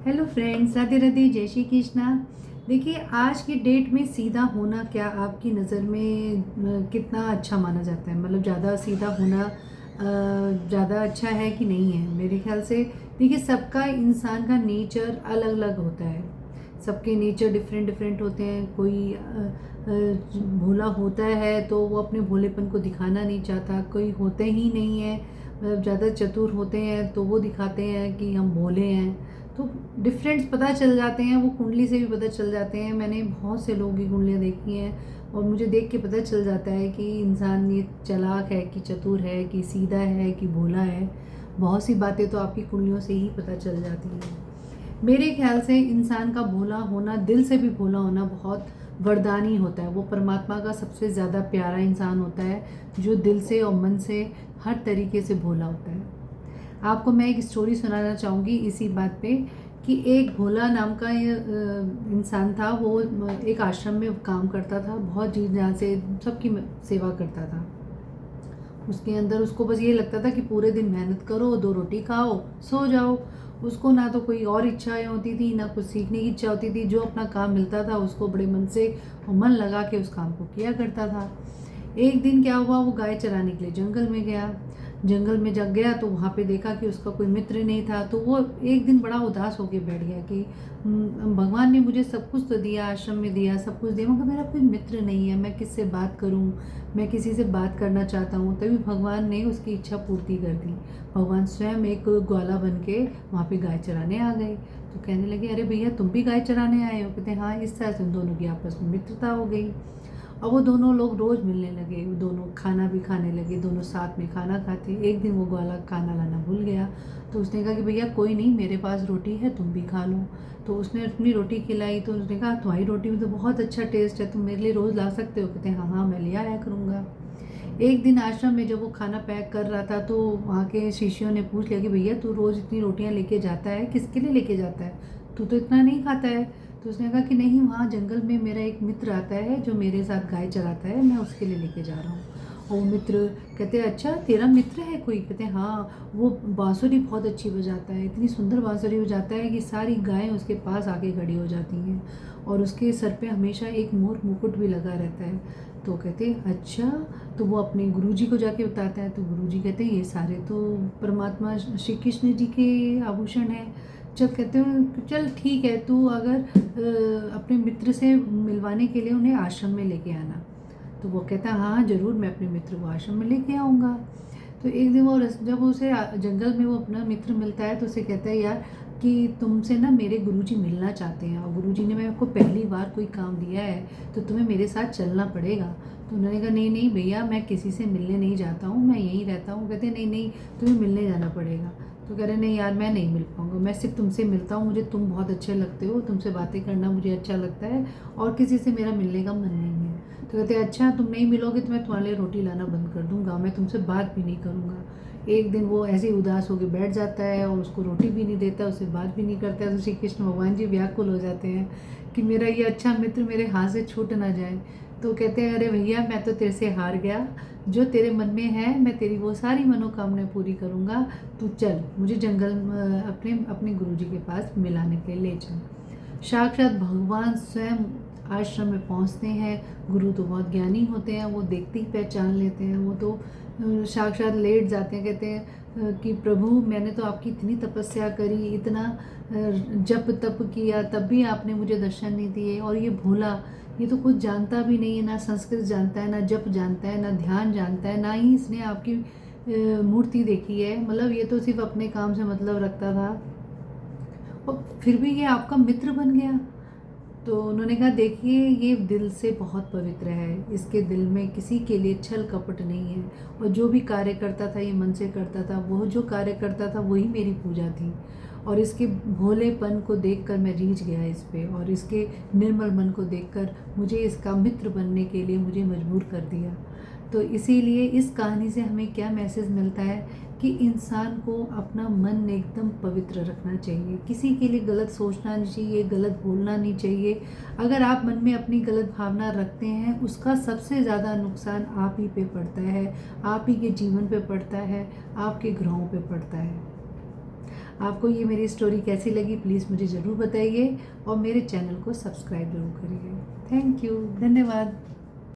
Hello friends, Radhe Radhe, जय श्री कृष्णा। देखिए, आज की डेट में सीधा होना क्या आपकी नज़र में कितना अच्छा माना जाता है? मतलब ज़्यादा सीधा होना ज़्यादा अच्छा है कि नहीं है? मेरे ख्याल से देखिए, सबका इंसान का नेचर अलग अलग होता है। सबके नेचर डिफरेंट डिफरेंट होते हैं। कोई भोला होता है तो वो अपने भोलेपन को दिखाना नहीं चाहता, कोई होते ही नहीं है, मतलब ज़्यादा चतुर होते हैं तो वो दिखाते हैं कि हम भोले हैं। तो डिफरेंस पता चल जाते हैं, वो कुंडली से भी पता चल जाते हैं। मैंने बहुत से लोगों की कुंडलियाँ देखी हैं और मुझे देख के पता चल जाता है कि इंसान ये चालाक है कि चतुर है कि सीधा है कि भोला है। बहुत सी बातें तो आपकी कुंडलियों से ही पता चल जाती हैं। मेरे ख्याल से इंसान का भोला होना, दिल से भी भोला होना बहुत वरदानी होता है। वो परमात्मा का सबसे ज़्यादा प्यारा इंसान होता है जो दिल से और मन से हर तरीके से भोला होता है। आपको मैं एक स्टोरी सुनाना चाहूँगी इसी बात पे कि एक भोला नाम का ये इंसान था। वो एक आश्रम में काम करता था, बहुत जी जान से सबकी सेवा करता था। उसके अंदर उसको बस ये लगता था कि पूरे दिन मेहनत करो, दो रोटी खाओ, सो जाओ। उसको ना तो कोई और इच्छाएं होती थी, ना कुछ सीखने की इच्छा होती थी। जो अपना काम मिलता था उसको बड़े मन से और मन लगा के उस काम को किया करता था। एक दिन क्या हुआ, वो गाय चराने के लिए जंगल में गया। जंगल में जब गया तो वहाँ पे देखा कि उसका कोई मित्र नहीं था। तो वो एक दिन बड़ा उदास होकर बैठ गया कि भगवान ने मुझे सब कुछ तो दिया, आश्रम में दिया, सब कुछ दिया, मगर मेरा कोई मित्र नहीं है, मैं किससे बात करूं? मैं किसी से बात करना चाहता हूं। तभी भगवान ने उसकी इच्छा पूर्ति कर दी। भगवान स्वयं एक ग्वाला बन के वहाँ पे गाय चराने आ गए। तो कहने लगे, अरे भैया, तुम भी गाय चराने आए हो? कहते हाँ। इस तरह से उन दोनों की आपस में मित्रता हो गई। और वो दोनों लोग रोज़ मिलने लगे, वो दोनों खाना भी खाने लगे, दोनों साथ में खाना खाते। एक दिन वो ग्वाला खाना लाना भूल गया। तो उसने कहा कि भैया कोई नहीं, मेरे पास रोटी है, तुम भी खा लो। तो उसने अपनी रोटी खिलाई। तो उसने कहा, तुम्हारी रोटी में तो बहुत अच्छा टेस्ट है, तुम मेरे लिए रोज़ ला सकते हो? कहते हैं हाँ हाँ, मैं ले आया करूँगा। एक दिन आश्रम में जब वो खाना पैक कर रहा था तो वहाँ के शिष्यों ने पूछ लिया कि भैया, तू रोज़ इतनी रोटियाँ लेके जाता है, किसके लिए लेके जाता है? तू तो इतना नहीं खाता है। तो उसने कहा कि नहीं, वहाँ जंगल में मेरा एक मित्र आता है जो मेरे साथ गाय चराता है, मैं उसके लिए लेके जा रहा हूँ। और वो मित्र कहते हैं, अच्छा तेरा मित्र है कोई? कहते हैं हाँ, वो बांसुरी बहुत अच्छी बजाता है, इतनी सुंदर बांसुरी बजाता है कि सारी गायें उसके पास आके खड़ी हो जाती हैं। और उसके सर पे हमेशा एक मोर मुकुट भी लगा रहता है। तो कहते हैं अच्छा। तो वो अपने गुरुजी को जाके बताता है। तो गुरुजी कहते हैं ये सारे तो परमात्मा श्री कृष्ण जी के आभूषण हैं। जब कहते हैं चल ठीक है, तू अगर अपने मित्र से मिलवाने के लिए उन्हें आश्रम में लेके आना। तो वो कहता है हाँ ज़रूर, मैं अपने मित्र को आश्रम में लेके आऊँगा। तो एक दिन वो जब उसे जंगल में वो अपना मित्र मिलता है तो उसे कहता है, यार कि तुमसे ना मेरे गुरुजी मिलना चाहते हैं और गुरुजी ने मैं आपको पहली बार कोई काम दिया है तो तुम्हें मेरे साथ चलना पड़ेगा। तो उन्होंने कहा नहीं नहीं भैया, मैं किसी से मिलने नहीं जाता हूँ, मैं यहीं रहता हूँ। कहते नहीं नहीं, तुम्हें मिलने जाना पड़ेगा। तो कह रहे नहीं यार, मैं नहीं मिल पाऊँगा, मैं सिर्फ तुमसे मिलता हूँ, मुझे तुम बहुत अच्छे लगते हो, तुमसे बातें करना मुझे अच्छा लगता है और किसी से मेरा मिलने का मन नहीं है। तो कहते अच्छा, तुम नहीं मिलोगे तो मैं तुम्हारे लिए रोटी लाना बंद कर दूंगा, मैं तुमसे बात भी नहीं करूँगा। एक दिन वो ऐसे ही उदास होकर बैठ जाता है और उसको रोटी भी नहीं देता, उससे बात भी नहीं करता है। तो श्री कृष्ण भगवान जी व्याकुल हो जाते हैं कि मेरा ये अच्छा मित्र मेरे हाथ से छूट ना जाए। तो कहते हैं अरे भैया, मैं तो तेरे से हार गया, जो तेरे मन में है मैं तेरी वो सारी मनोकामनाएं पूरी करूँगा। तू चल, मुझे जंगल अपने अपने गुरुजी के पास मिलाने के लिए ले चल। साक्षात भगवान स्वयं आश्रम में पहुंचते हैं। गुरु तो बहुत ज्ञानी होते हैं, वो देखते ही पहचान लेते हैं। वो तो साक्षात लेट जाते हैं, कहते हैं कि प्रभु, मैंने तो आपकी इतनी तपस्या करी, इतना जप तप किया, तब भी आपने मुझे दर्शन नहीं दिए। और ये भोला, ये तो कुछ जानता भी नहीं है, ना संस्कृत जानता है, ना जप जानता है, ना ध्यान जानता है, ना ही इसने आपकी मूर्ति देखी है। मतलब ये तो सिर्फ अपने काम से मतलब रखता था और फिर भी ये आपका मित्र बन गया। तो उन्होंने कहा देखिए, ये दिल से बहुत पवित्र है, इसके दिल में किसी के लिए छल कपट नहीं है। और जो भी कार्य करता था ये मन से करता था, वो जो कार्य करता था वही मेरी पूजा थी। और इसके भोलेपन को देखकर मैं रीझ गया इस पे, और इसके निर्मल मन को देखकर मुझे इसका मित्र बनने के लिए मुझे मजबूर कर दिया। तो इसीलिए इस कहानी से हमें क्या मैसेज मिलता है कि इंसान को अपना मन एकदम पवित्र रखना चाहिए, किसी के लिए गलत सोचना नहीं चाहिए, गलत बोलना नहीं चाहिए। अगर आप मन में अपनी गलत भावना रखते हैं, उसका सबसे ज़्यादा नुकसान आप ही पे पड़ता है, आप ही के जीवन पे पड़ता है, आपके ग्रहों पे पड़ता है। आपको ये मेरी स्टोरी कैसी लगी प्लीज़ मुझे ज़रूर बताइए और मेरे चैनल को सब्सक्राइब ज़रूर करिए। थैंक यू, धन्यवाद।